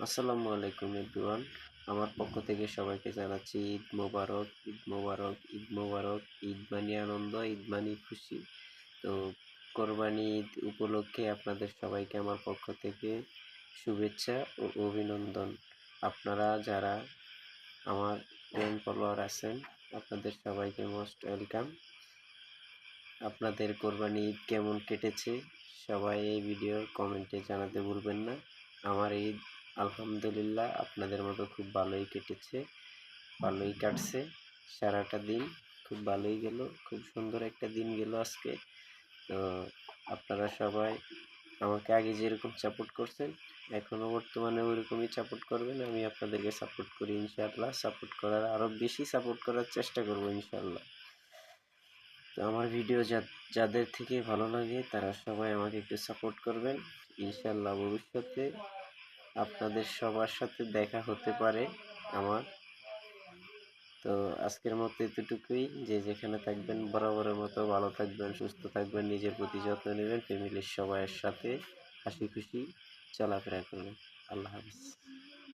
আসসালামু আলাইকুম এভরিওয়ান। আমার পক্ষ থেকে সবাইকে জানাচ্ছি ঈদ মোবারক, ঈদ মোবারক, ঈদ মোবারক। ঈদ মানি আনন্দ, ঈদ মানি খুশি। তো কোরবানি ঈদ উপলক্ষে আপনাদের সবাইকে আমার পক্ষ থেকে শুভেচ্ছা ও অভিনন্দন। আপনারা যারা আমার ফ্রেন্ড ফলোয়ার আছেন, আপনাদের সবাইকে মোস্ট ওয়েলকাম। আপনাদের কোরবানি ঈদ কেমন কেটেছে সবাই এই ভিডিওর কমেন্টে জানাতে ভুলবেন না। আমার ঈদ আলহামদুলিল্লাহ আপনাদের মতো খুব ভালোই কেটেছে, ভালোই কাটছে। সারাটা দিন খুব ভালোই গেল, খুব সুন্দর একটা দিন গেল আজকে। তো আপনারা সবাই আমাকে আগে যেরকম সাপোর্ট করছেন এখনও বর্তমানে ওইরকমই সাপোর্ট করবেন। আমি আপনাদেরকে সাপোর্ট করি ইনশাআল্লাহ, সাপোর্ট করার আরও বেশি সাপোর্ট করার চেষ্টা করব ইনশাআল্লাহ। তো আমার ভিডিও যাদের থেকে ভালো লাগে তারা সবাই আমাকে একটু সাপোর্ট করবেন। ইনশাআল্লাহ ভবিষ্যতে আপনাদের সবার সাথে দেখা হতে পারে আমার। তো আজকের মতো এতটুকুই। যে যেখানে থাকবেন বরাবরের মতো ভালো থাকবেন, সুস্থ থাকবেন, নিজের প্রতি যত্ন নেবেন, ফ্যামিলির সবাইয়ের সাথে হাসি খুশি চলাফেরা করবেন। আল্লাহ হাফিজ।